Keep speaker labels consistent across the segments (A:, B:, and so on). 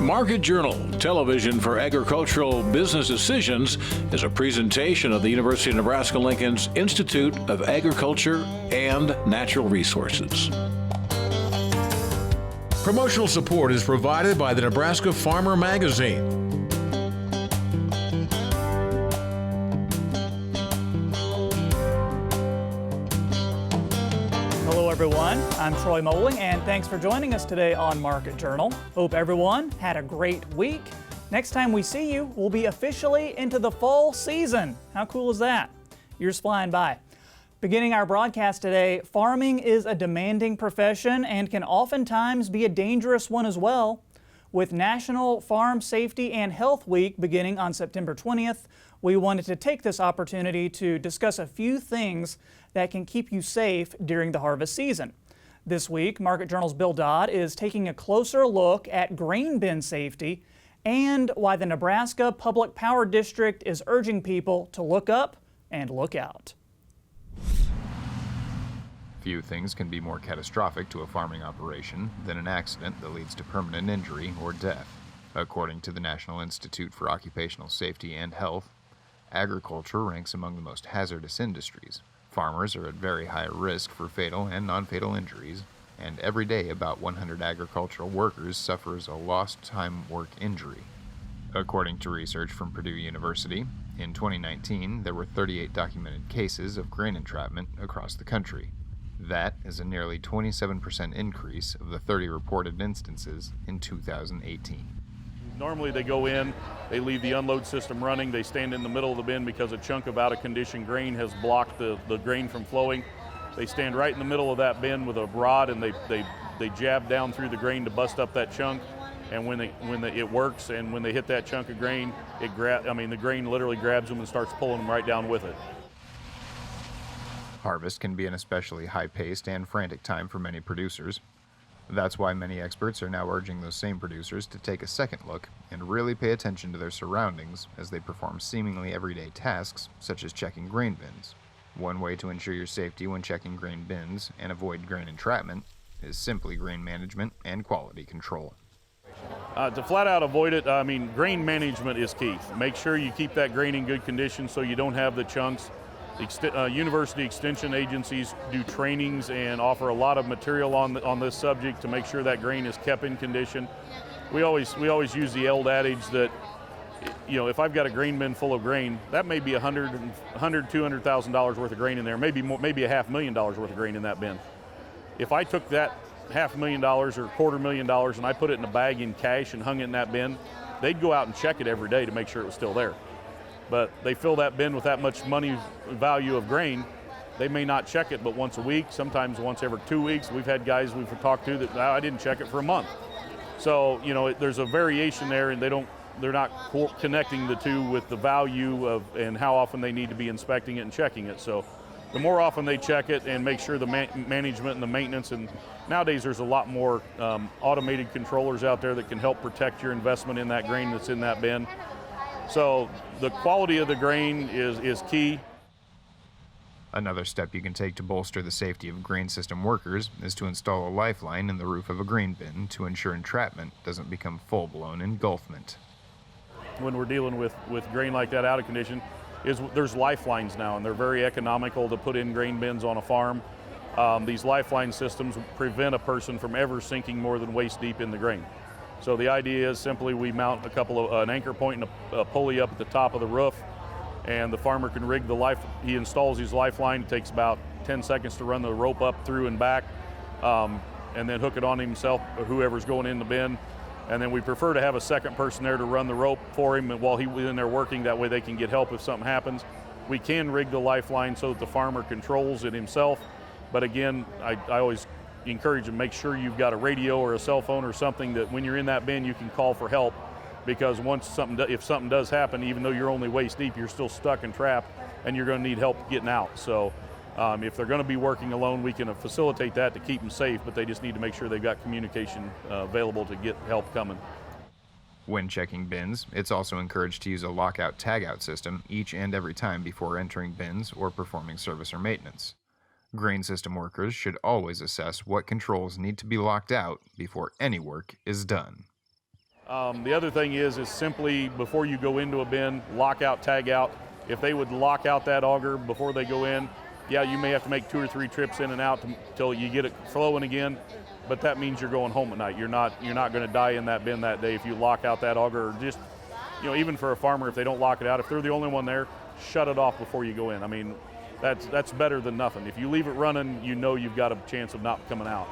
A: Market Journal, television for agricultural business decisions, is a presentation of the University of Nebraska-Lincoln's Institute of Agriculture and Natural Resources.
B: Promotional support is provided by the Nebraska Farmer Magazine.
C: Hello everyone, I'm Troy Moling and thanks for joining us today on Market Journal. Hope everyone had a great week. Next time we see you, we'll be officially into the fall season. How cool is that? Years flying by. Beginning our broadcast today, farming is a demanding profession and can oftentimes be a dangerous one as well. With National Farm Safety and Health Week beginning on September 20th, we wanted to take this opportunity to discuss a few things that can keep you safe during the harvest season. This week, Market Journal's Bill Dodd is taking a closer look at grain bin safety and why the Nebraska Public Power District is urging people to look up and look out.
D: Few things can be more catastrophic to a farming operation than an accident that leads to permanent injury or death. According to the National Institute for Occupational Safety and Health, agriculture ranks among the most hazardous industries. Farmers are at very high risk for fatal and non-fatal injuries, and every day about 100 agricultural workers suffers a lost time work injury. According to research from Purdue University, in 2019 there were 38 documented cases of grain entrapment across the country. That is a nearly 27% increase of the 30 reported instances in 2018.
E: Normally they go in, they leave the unload system running, they stand in the middle of the bin because a chunk of out-of-condition grain has blocked the grain from flowing. They stand right in the middle of that bin with a rod and they jab down through the grain to bust up that chunk. And when it works, and when they hit that chunk of grain, the grain literally grabs them and starts pulling them right down with it.
D: Harvest can be an especially high-paced and frantic time for many producers. That's why many experts are now urging those same producers to take a second look and really pay attention to their surroundings as they perform seemingly everyday tasks, such as checking grain bins. One way to ensure your safety when checking grain bins and avoid grain entrapment is simply grain management and quality control.
E: To flat out avoid it, grain management is key. Make sure you keep that grain in good condition so you don't have the chunks. University extension agencies do trainings and offer a lot of material on this subject to make sure that grain is kept in condition. We always use the old adage that, if I've got a grain bin full of grain, that may be $200,000 worth of grain in there, maybe more, maybe $500,000 worth of grain in that bin. If I took that $500,000 or $250,000 and I put it in a bag in cash and hung it in that bin, they'd go out and check it every day to make sure it was still there. But they fill that bin with that much money value of grain, they may not check it but once a week, sometimes once every 2 weeks. We've had guys we've talked to that I didn't check it for a month. So, there's a variation there, and they're not connecting the two with the value of and how often they need to be inspecting it and checking it. So the more often they check it and make sure the management and the maintenance, and nowadays there's a lot more automated controllers out there that can help protect your investment in that grain that's in that bin. So the quality of the grain is key.
D: Another step you can take to bolster the safety of grain system workers is to install a lifeline in the roof of a grain bin to ensure entrapment doesn't become full-blown engulfment.
E: When we're dealing with grain like that out of condition, there's lifelines now, and they're very economical to put in grain bins on a farm. These lifeline systems prevent a person from ever sinking more than waist deep in the grain. So the idea is simply we mount an anchor point and a pulley up at the top of the roof, and the farmer can rig he installs his lifeline. It takes about 10 seconds to run the rope up through and back, and then hook it on himself or whoever's going in the bin. And then we prefer to have a second person there to run the rope for him while he's in there working. That way they can get help if something happens. We can rig the lifeline so that the farmer controls it himself. But again, I always encourage them, make sure you've got a radio or a cell phone or something that when you're in that bin you can call for help, because if something does happen, even though you're only waist deep, you're still stuck and trapped and you're going to need help getting out. So if they're going to be working alone, we can facilitate that to keep them safe, but they just need to make sure they've got communication available to get help coming.
D: When checking bins, it's also encouraged to use a lockout-tagout system each and every time before entering bins or performing service or maintenance. Grain system workers should always assess what controls need to be locked out before any work is done.
E: The other thing is simply before you go into a bin, lock out, tag out. If they would lock out that auger before they go in, yeah, you may have to make 2 or 3 trips in and out until you get it flowing again, but that means you're going home at night. You're not going to die in that bin that day if you lock out that auger, or just, even for a farmer, if they don't lock it out, if they're the only one there, shut it off before you go in. I mean, that's better than nothing. If you leave it running, you've got a chance of not coming out.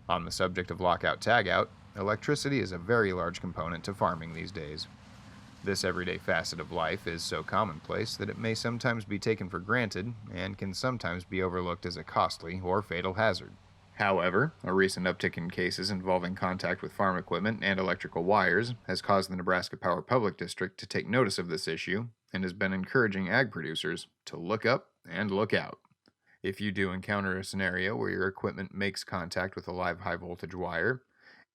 D: On the subject of lockout tagout, electricity is a very large component to farming these days. This everyday facet of life is so commonplace that it may sometimes be taken for granted and can sometimes be overlooked as a costly or fatal hazard. However, a recent uptick in cases involving contact with farm equipment and electrical wires has caused the Nebraska Power Public District to take notice of this issue and has been encouraging ag producers to look up and look out. If you do encounter a scenario where your equipment makes contact with a live high voltage wire,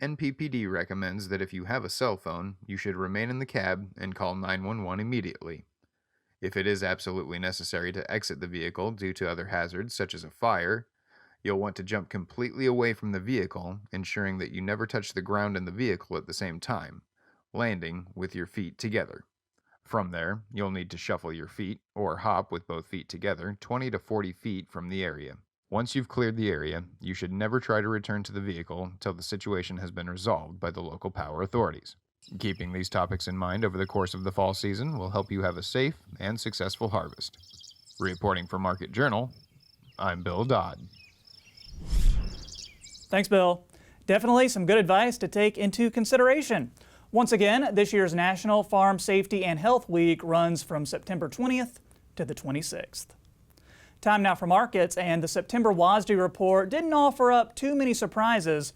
D: NPPD recommends that if you have a cell phone, you should remain in the cab and call 911 immediately. If it is absolutely necessary to exit the vehicle due to other hazards such as a fire, you'll want to jump completely away from the vehicle, ensuring that you never touch the ground in the vehicle at the same time, landing with your feet together. From there, you'll need to shuffle your feet, or hop with both feet together, 20 to 40 feet from the area. Once you've cleared the area, you should never try to return to the vehicle until the situation has been resolved by the local power authorities. Keeping these topics in mind over the course of the fall season will help you have a safe and successful harvest. Reporting for Market Journal, I'm Bill Dodd.
C: Thanks, Bill. Definitely some good advice to take into consideration. Once again, this year's National Farm Safety and Health Week runs from September 20th to the 26th. Time now for markets, and the September WASDE report didn't offer up too many surprises,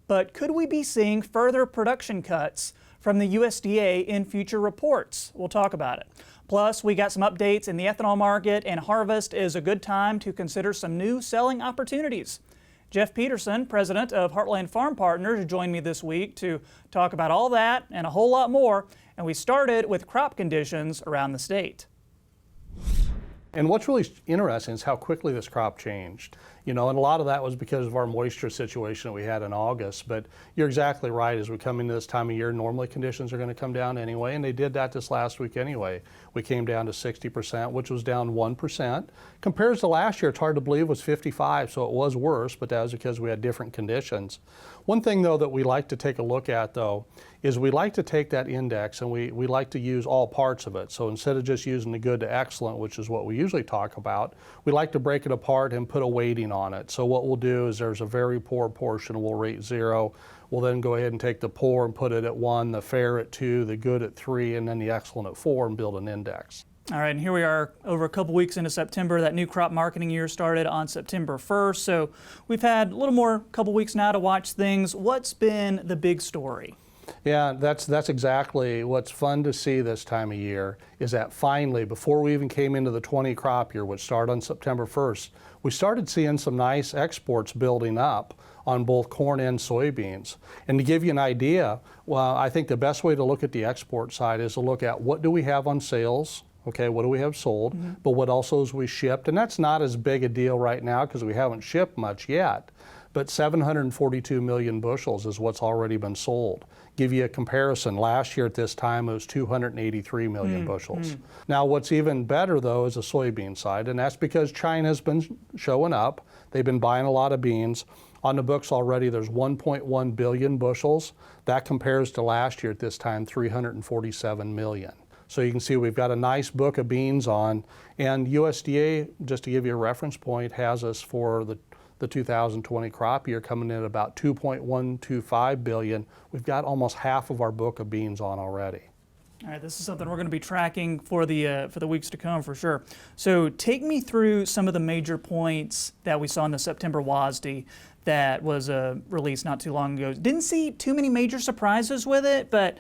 C: but could we be seeing further production cuts from the USDA in future reports? We'll talk about it. Plus, we got some updates in the ethanol market, and harvest is a good time to consider some new selling opportunities. Jeff Peterson, president of Heartland Farm Partners, joined me this week to talk about all that and a whole lot more, and we started with crop conditions around the state.
F: And what's really interesting is how quickly this crop changed. And a lot of that was because of our moisture situation that we had in August. But you're exactly right. As we come into this time of year, normally conditions are going to come down anyway, and they did that this last week anyway. We came down to 60%, which was down 1%. Compared to last year, it's hard to believe, it was 55, so it was worse, but that was because we had different conditions. One thing, though, that we like to take a look at, though, is we like to take that index and we like to use all parts of it. So instead of just using the good to excellent, which is what we usually talk about, we like to break it apart and put a weighting on it. So what we'll do is there's a very poor portion we'll rate 0. We'll then go ahead and take the poor and put it at 1, the fair at 2, the good at 3, and then the excellent at 4 and build an index.
C: All right, and here we are over a couple weeks into September. That new crop marketing year started on September 1st, so we've had a little more couple weeks now to watch things. What's been the big story?
F: Yeah, that's exactly what's fun to see this time of year, is that finally, before we even came into the 20 crop year, which started on September 1st, we started seeing some nice exports building up on both corn and soybeans. And to give you an idea, well, I think the best way to look at the export side is to look at what do we have on sales, okay, what do we have sold, but what also is we shipped. And that's not as big a deal right now because we haven't shipped much yet. But 742 million bushels is what's already been sold. Give you a comparison, last year at this time it was 283 million bushels. Now what's even better though is the soybean side, and that's because China's been showing up. They've been buying a lot of beans. On the books already there's 1.1 billion bushels. That compares to last year at this time 347 million. So you can see we've got a nice book of beans on, and USDA, just to give you a reference point, has us for the 2020 crop year coming in at about 2.125 billion. We've got almost half of our book of beans on already.
C: All right, this is something we're going to be tracking for the weeks to come for sure. So take me through some of the major points that we saw in the September WASDE that was released not too long ago. Didn't see too many major surprises with it, but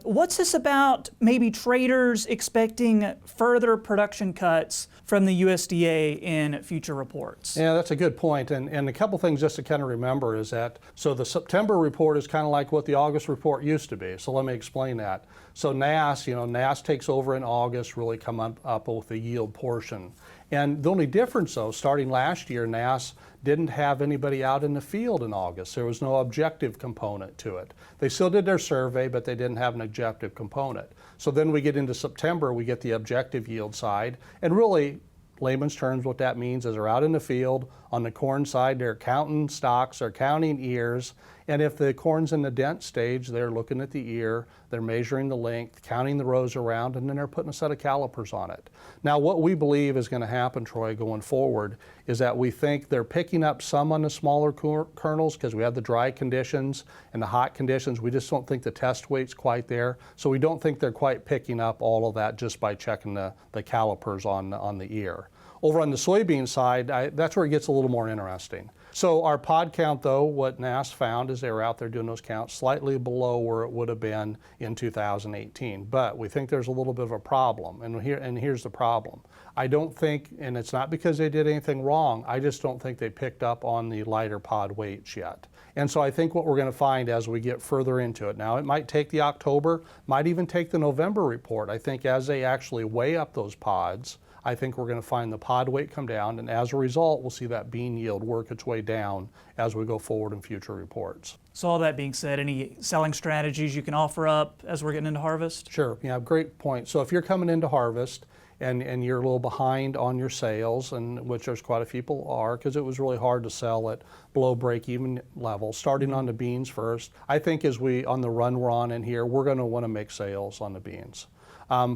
C: what's this about maybe traders expecting further production cuts from the USDA in future reports?
F: Yeah, that's a good point. And a couple things just to kind of remember is that, so the September report is kind of like what the August report used to be. So let me explain that. So NASS takes over in August, really come up with the yield portion. And the only difference though, starting last year, NASS didn't have anybody out in the field in August. There was no objective component to it. They still did their survey, but they didn't have an objective component. So then we get into September, we get the objective yield side, and really, layman's terms, what that means is they're out in the field. On the corn side, they're counting stalks, they're counting ears, and if the corn's in the dent stage, they're looking at the ear, they're measuring the length, counting the rows around, and then they're putting a set of calipers on it. Now, what we believe is going to happen, Troy, going forward, is that we think they're picking up some on the smaller kernels because we have the dry conditions and the hot conditions. We just don't think the test weight's quite there, so we don't think they're quite picking up all of that just by checking the calipers on the ear. Over on the soybean side, that's where it gets a little more interesting. So our pod count, though, what NASS found is they were out there doing those counts slightly below where it would have been in 2018. But we think there's a little bit of a problem, and here's the problem. I don't think, and it's not because they did anything wrong, I just don't think they picked up on the lighter pod weights yet. And so I think what we're going to find as we get further into it, now it might take the October, might even take the November report. I think as they actually weigh up those pods, I think we're going to find the pod weight come down, and as a result, we'll see that bean yield work its way down as we go forward in future reports.
C: So all that being said, any selling strategies you can offer up as we're getting into harvest?
F: Sure, yeah, great point. So if you're coming into harvest and you're a little behind on your sales, and which there's quite a few people are, because it was really hard to sell at below break-even level, starting on the beans first, I think as on the run we're on in here, we're going to want to make sales on the beans.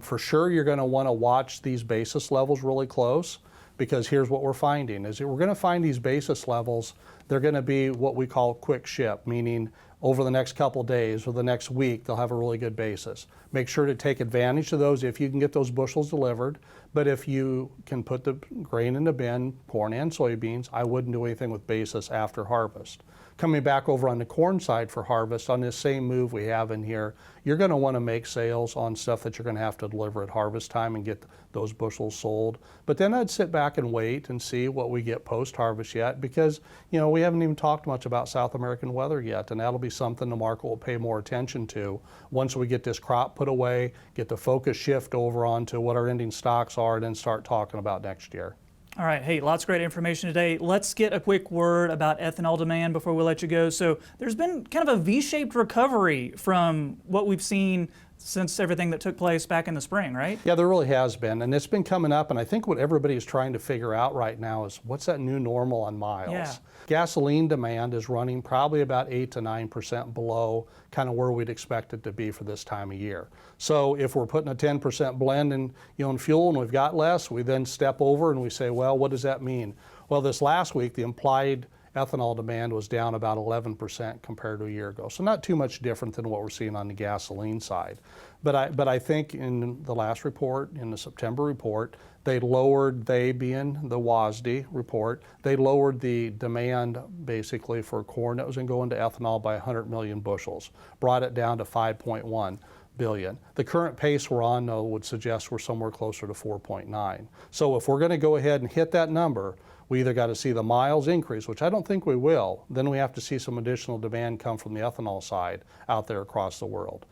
F: For sure, you're going to want to watch these basis levels really close, because here's what we're finding, is that we're going to find these basis levels, they're going to be what we call quick ship, meaning over the next couple days or the next week, they'll have a really good basis. Make sure to take advantage of those if you can get those bushels delivered, but if you can put the grain in the bin, corn and soybeans, I wouldn't do anything with basis after harvest. Coming back over on the corn side for harvest, on this same move we have in here, you're going to want to make sales on stuff that you're going to have to deliver at harvest time and get those bushels sold. But then I'd sit back and wait and see what we get post-harvest yet, because we haven't even talked much about South American weather yet, and that'll be something the market will pay more attention to once we get this crop put away, get the focus shift over onto what our ending stocks are, and then start talking about next year.
C: All right, hey, lots of great information today. Let's get a quick word about ethanol demand before we let you go. So there's been kind of a V-shaped recovery from what we've seen since everything that took place back in the spring, right?
F: Yeah, there really has been, and it's been coming up, and I think what everybody is trying to figure out right now is what's that new normal on miles?
C: Yeah.
F: Gasoline demand is running probably about 8 to 9% below kind of where we'd expect it to be for this time of year. So if we're putting a 10% blend in fuel and we've got less, we then step over and we say, well, what does that mean? Well, this last week, the implied ethanol demand was down about 11% compared to a year ago. So not too much different than what we're seeing on the gasoline side. But I think in the last report, in the September report, they being the WASDE report, they lowered the demand basically for corn that was going to go into ethanol by 100 million bushels, brought it down to 5.1 billion. The current pace we're on, though, would suggest we're somewhere closer to 4.9. So if we're going to go ahead and hit that number, we either got to see the miles increase, which I don't think we will, then we have to see some additional demand come from the ethanol side out there across the world.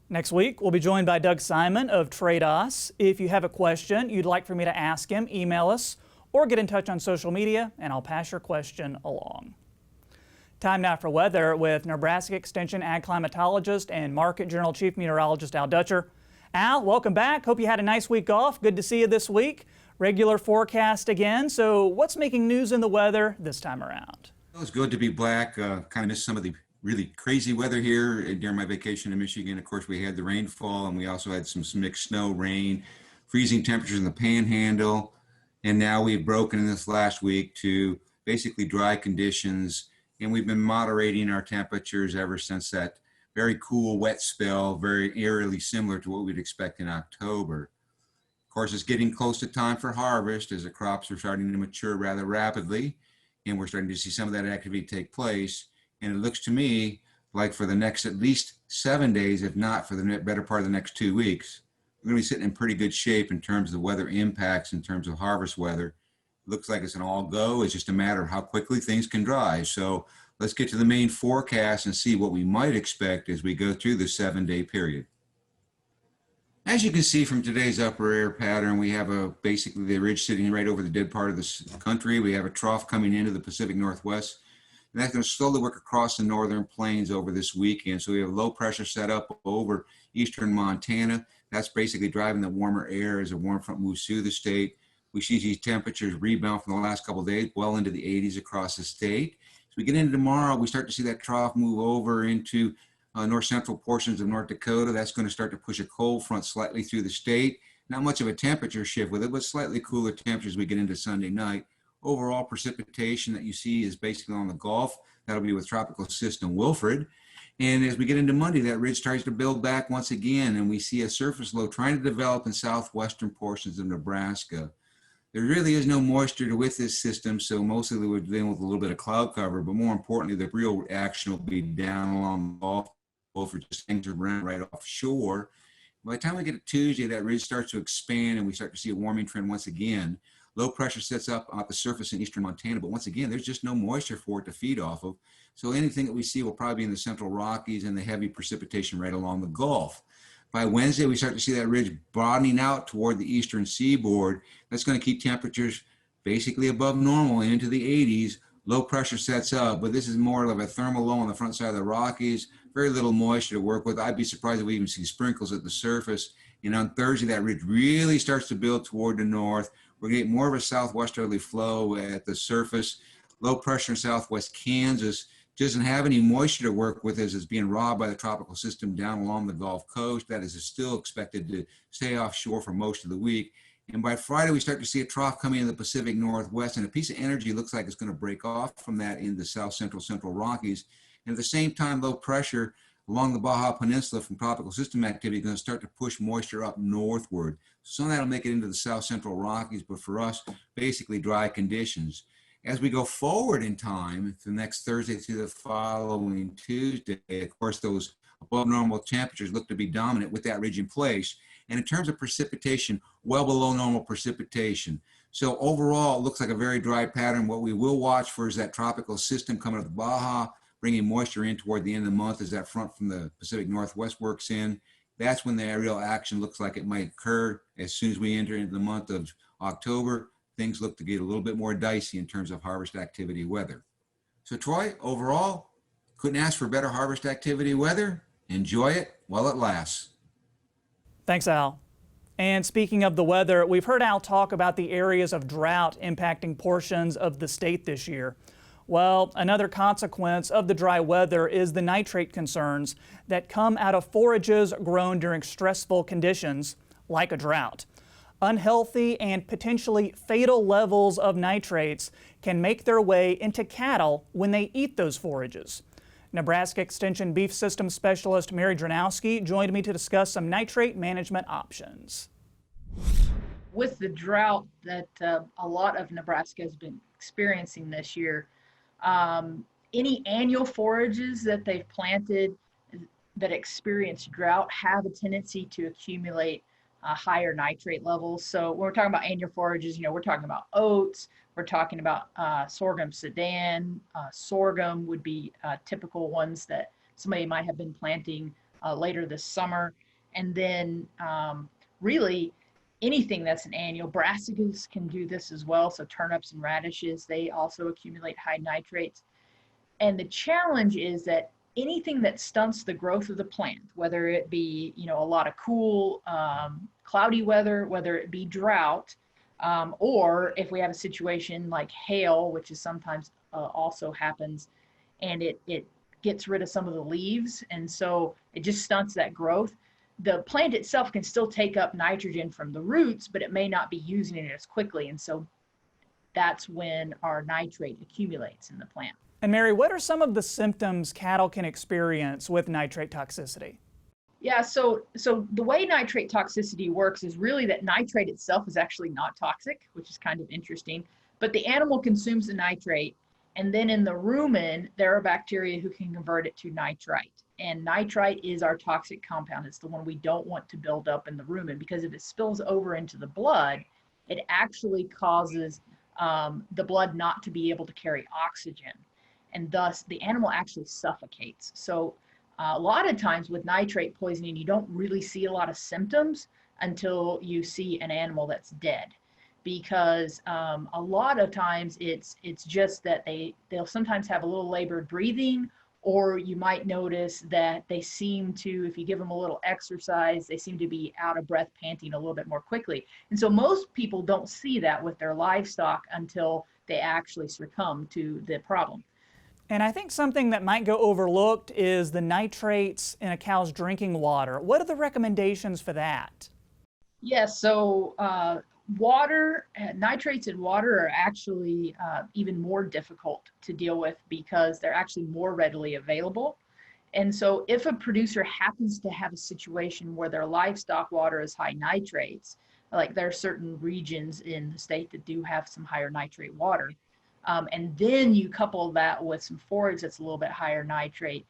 C: Next week, we'll be joined by Doug Simon of Trados. If you have a question you'd like for me to ask him, email us or get in touch on social media, and I'll pass your question along. Time now for weather with Nebraska Extension Ag Climatologist and Market Journal Chief Meteorologist Al Dutcher. Al, welcome back. Hope you had a nice week off. Good to see you this week. Regular forecast again. So what's making news in the weather this time around?
G: It was good to be back. Kind of missed some of the really crazy weather here during my vacation in Michigan. Of course, we had the rainfall, and we also had some mixed snow, rain, freezing temperatures in the panhandle. And now we've broken in this last week to basically dry conditions. And we've been moderating our temperatures ever since that very cool wet spell, very eerily similar to what we'd expect in October. Of course, it's getting close to time for harvest as the crops are starting to mature rather rapidly, and we're starting to see some of that activity take place. And it looks to me like for the next at least 7 days, if not for the better part of the next 2 weeks, we're going to be sitting in pretty good shape in terms of the weather impacts, in terms of harvest weather. It looks like it's an all go. It's just a matter of how quickly things can dry. So let's get to the main forecast and see what we might expect as we go through the 7-day period. As you can see from today's upper air pattern, we have basically the ridge sitting right over the dead part of the country. We have a trough coming into the Pacific Northwest, and that's going to slowly work across the northern plains over this weekend. So we have low pressure set up over eastern Montana. That's basically driving the warmer air as a warm front moves through the state. We see these temperatures rebound from the last couple of days, well into the 80s across the state. As we get into tomorrow, we start to see that trough move over into north central portions of North Dakota. That's going to start to push a cold front slightly through the state. Not much of a temperature shift with it, but slightly cooler temperatures as we get into Sunday night. Overall precipitation that you see is basically on the Gulf. That'll be with Tropical System Wilfred. And as we get into Monday, that ridge starts to build back once again, and we see a surface low trying to develop in southwestern portions of Nebraska. There really is no moisture with this system, so mostly we're dealing with a little bit of cloud cover, but more importantly, the real action will be down along the Gulf. For just things around right offshore. By the time we get to Tuesday, that ridge starts to expand and we start to see a warming trend once again. Low pressure sets up at the surface in eastern Montana, but once again, there's just no moisture for it to feed off of. So anything that we see will probably be in the central Rockies and the heavy precipitation right along the Gulf. By Wednesday, we start to see that ridge broadening out toward the eastern seaboard. That's going to keep temperatures basically above normal and into the 80s. Low pressure sets up, but this is more of a thermal low on the front side of the Rockies. Very little moisture to work with. I'd be surprised if we even see sprinkles at the surface. And on Thursday, that ridge really starts to build toward the north. We're going to get more of a southwesterly flow at the surface. Low pressure in southwest Kansas doesn't have any moisture to work with as it's being robbed by the tropical system down along the Gulf Coast. That is still expected to stay offshore for most of the week. And by Friday, we start to see a trough coming in the Pacific Northwest, and a piece of energy looks like it's going to break off from that in the south central Rockies. And at the same time, low pressure along the Baja Peninsula from tropical system activity is going to start to push moisture up northward. Some of that will make it into the south central Rockies, but for us, basically dry conditions. As we go forward in time, the next Thursday to the following Tuesday, of course, those above normal temperatures look to be dominant with that ridge in place. And in terms of precipitation, well below normal precipitation. So overall, it looks like a very dry pattern. What we will watch for is that tropical system coming up the Baja, bringing moisture in toward the end of the month as that front from the Pacific Northwest works in. That's when the aerial action looks like it might occur. As soon as we enter into the month of October, things look to get a little bit more dicey in terms of harvest activity weather. So Troy, overall, couldn't ask for better harvest activity weather. Enjoy it while it lasts.
C: Thanks, Al. And speaking of the weather, we've heard Al talk about the areas of drought impacting portions of the state this year. Well, another consequence of the dry weather is the nitrate concerns that come out of forages grown during stressful conditions like a drought. Unhealthy and potentially fatal levels of nitrates can make their way into cattle when they eat those forages. Nebraska Extension Beef System Specialist Mary Drewnoski joined me to discuss some nitrate management options.
H: With the drought that a lot of Nebraska has been experiencing this year, any annual forages that they've planted that experience drought have a tendency to accumulate higher nitrate levels. So when we're talking about annual forages, we're talking about oats, we're talking about sorghum sudan. Sorghum would be typical ones that somebody might have been planting later this summer. And then really anything that's an annual. Brassicas can do this as well. So turnips and radishes, they also accumulate high nitrates. And the challenge is that anything that stunts the growth of the plant, whether it be, a lot of cool, cloudy weather, whether it be drought, or if we have a situation like hail, which is sometimes also happens, and it gets rid of some of the leaves, and so it just stunts that growth. The plant itself can still take up nitrogen from the roots, but it may not be using it as quickly, and so that's when our nitrate accumulates in the plant.
C: And Mary, what are some of the symptoms cattle can experience with nitrate toxicity?
H: Yeah, so the way nitrate toxicity works is really that nitrate itself is actually not toxic, which is kind of interesting, but the animal consumes the nitrate, and then in the rumen, there are bacteria who can convert it to nitrite. And nitrite is our toxic compound. It's the one we don't want to build up in the rumen, because if it spills over into the blood, it actually causes the blood not to be able to carry oxygen. And thus the animal actually suffocates. So A lot of times with nitrate poisoning, you don't really see a lot of symptoms until you see an animal that's dead, because a lot of times it's just that they'll sometimes have a little labored breathing, or you might notice that they seem to, if you give them a little exercise, they seem to be out of breath, panting a little bit more quickly. And so most people don't see that with their livestock until they actually succumb to the problem.
C: And I think something that might go overlooked is the nitrates in a cow's drinking water. What are the recommendations for that?
H: Yes, so nitrates in water are actually even more difficult to deal with because they're actually more readily available. And so if a producer happens to have a situation where their livestock water is high nitrates, like there are certain regions in the state that do have some higher nitrate water, and then you couple that with some forage that's a little bit higher nitrate,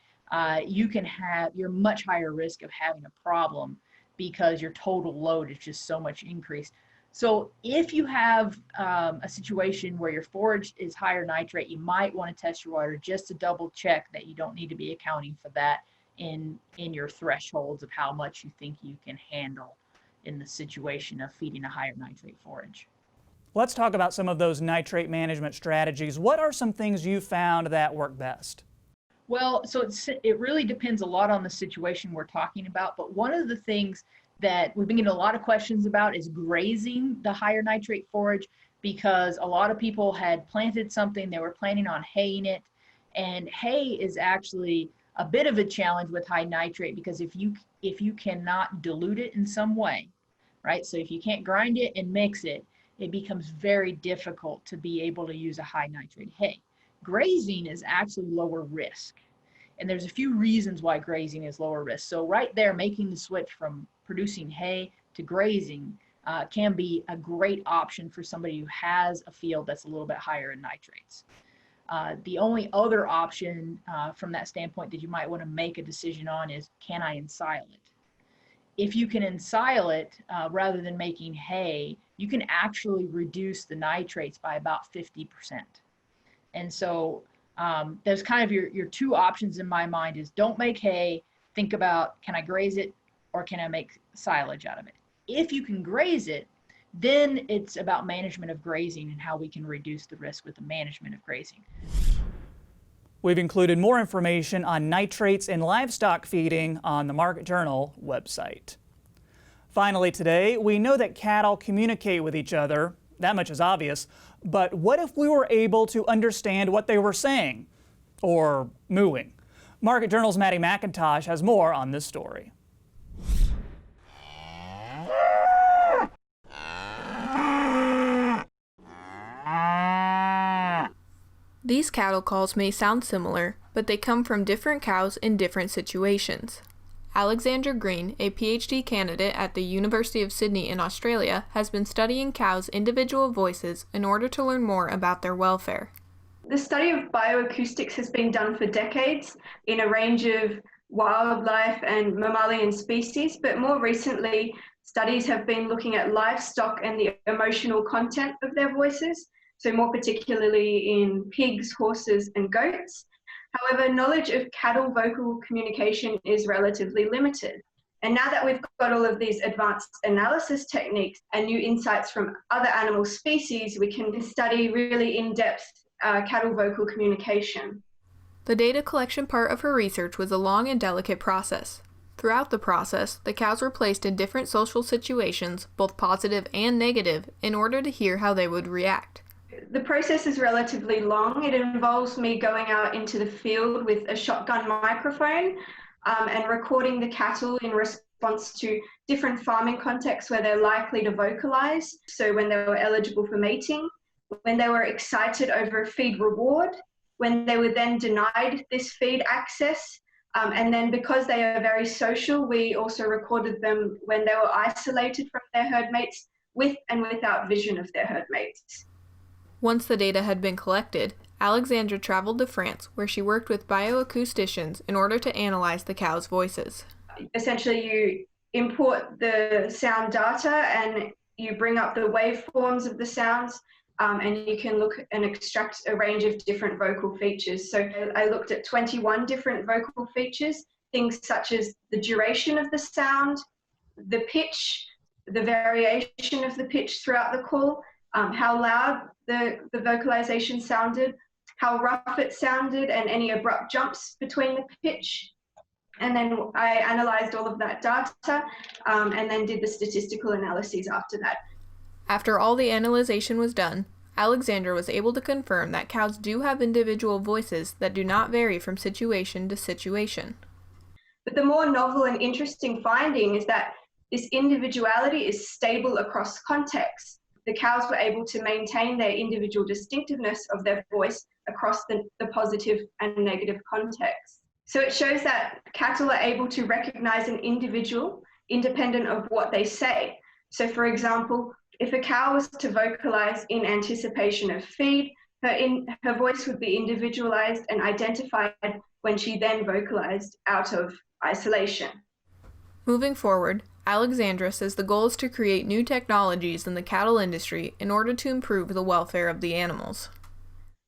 H: you're much higher risk of having a problem because your total load is just so much increased. So if you have a situation where your forage is higher nitrate, you might want to test your water just to double check that you don't need to be accounting for that in your thresholds of how much you think you can handle in the situation of feeding a higher nitrate forage.
C: Let's talk about some of those nitrate management strategies. What are some things you found that work best?
H: Well, so it really depends a lot on the situation we're talking about, but one of the things that we've been getting a lot of questions about is grazing the higher nitrate forage, because a lot of people had planted something, they were planning on haying it, and hay is actually a bit of a challenge with high nitrate, because if you cannot dilute it in some way, right? So if you can't grind it and mix it, it becomes very difficult to be able to use a high nitrate hay. Grazing is actually lower risk. And there's a few reasons why grazing is lower risk. So right there, making the switch from producing hay to grazing can be a great option for somebody who has a field that's a little bit higher in nitrates. The only other option from that standpoint that you might want to make a decision on is, can I ensile it? If you can ensile it rather than making hay, you can actually reduce the nitrates by about 50%. And so there's kind of your two options in my mind is, don't make hay, think about, can I graze it or can I make silage out of it? If you can graze it, then it's about management of grazing and how we can reduce the risk with the management of grazing.
C: We've included more information on nitrates in livestock feeding on the Market Journal website. Finally today, we know that cattle communicate with each other. That much is obvious. But what if we were able to understand what they were saying or mooing? Market Journal's Maddie McIntosh has more on this story.
I: These cattle calls may sound similar, but they come from different cows in different situations. Alexandra Green, a PhD candidate at the University of Sydney in Australia, has been studying cows' individual voices in order to learn more about their welfare.
J: The study of bioacoustics has been done for decades in a range of wildlife and mammalian species, but more recently, studies have been looking at livestock and the emotional content of their voices, so more particularly in pigs, horses, and goats. However, knowledge of cattle vocal communication is relatively limited. And now that we've got all of these advanced analysis techniques and new insights from other animal species, we can study really in-depth cattle vocal communication.
I: The data collection part of her research was a long and delicate process. Throughout the process, the cows were placed in different social situations, both positive and negative, in order to hear how they would react.
J: The process is relatively long. It involves me going out into the field with a shotgun microphone and recording the cattle in response to different farming contexts where they're likely to vocalize. So when they were eligible for mating, when they were excited over a feed reward, when they were then denied this feed access, and then because they are very social, we also recorded them when they were isolated from their herd mates, with and without vision of their herd mates.
I: Once the data had been collected, Alexandra traveled to France, where she worked with bioacousticians in order to analyze the cows' voices.
J: Essentially, you import the sound data and you bring up the waveforms of the sounds, and you can look and extract a range of different vocal features. So I looked at 21 different vocal features. things such as the duration of the sound, the pitch, the variation of the pitch throughout the call, how loud the vocalization sounded, how rough it sounded, and any abrupt jumps between the pitch. And then I analyzed all of that data and then did the statistical analyses after that.
I: After all the analyzation was done, Alexandra was able to confirm that cows do have individual voices that do not vary from situation to situation.
J: But the more novel and interesting finding is that this individuality is stable across contexts. The cows were able to maintain their individual distinctiveness of their voice across the positive and negative contexts. So it shows that cattle are able to recognize an individual independent of what they say. So for example, if a cow was to vocalize in anticipation of feed, her voice would be individualized and identified when she then vocalized out of isolation.
I: Moving forward, Alexandra says the goal is to create new technologies in the cattle industry in order to improve the welfare of the animals.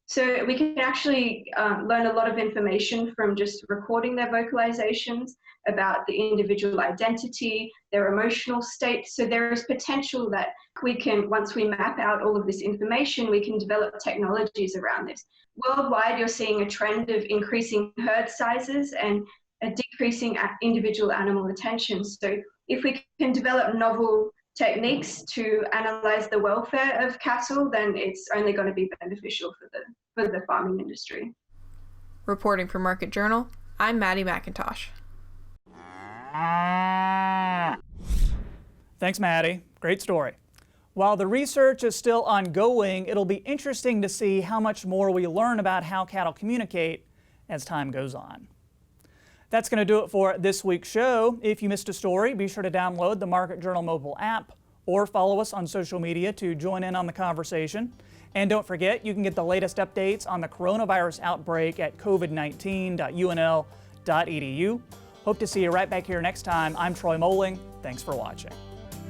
J: So we can actually learn a lot of information from just recording their vocalizations about the individual identity, their emotional state. So there is potential that we can, once we map out all of this information, we can develop technologies around this. Worldwide, you're seeing a trend of increasing herd sizes and a decreasing individual animal attention. So if we can develop novel techniques to analyze the welfare of cattle, then it's only going to be beneficial for the farming industry.
I: Reporting for Market Journal, I'm Maddie McIntosh.
C: Thanks, Maddie. Great story. While the research is still ongoing, it'll be interesting to see how much more we learn about how cattle communicate as time goes on. That's going to do it for this week's show. If you missed a story, be sure to download the Market Journal mobile app or follow us on social media to join in on the conversation. And don't forget, you can get the latest updates on the coronavirus outbreak at covid19.unl.edu. Hope to see you right back here next time. I'm Troy Moling. Thanks for watching.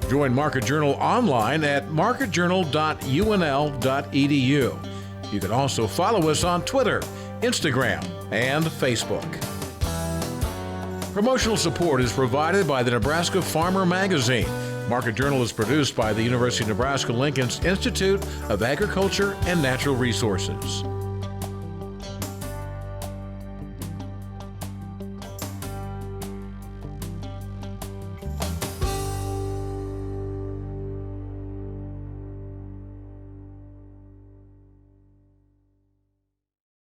B: Join Market Journal online at marketjournal.unl.edu. You can also follow us on Twitter, Instagram, and Facebook. Promotional support is provided by the Nebraska Farmer Magazine. Market Journal is produced by the University of Nebraska-Lincoln's Institute of Agriculture and Natural Resources.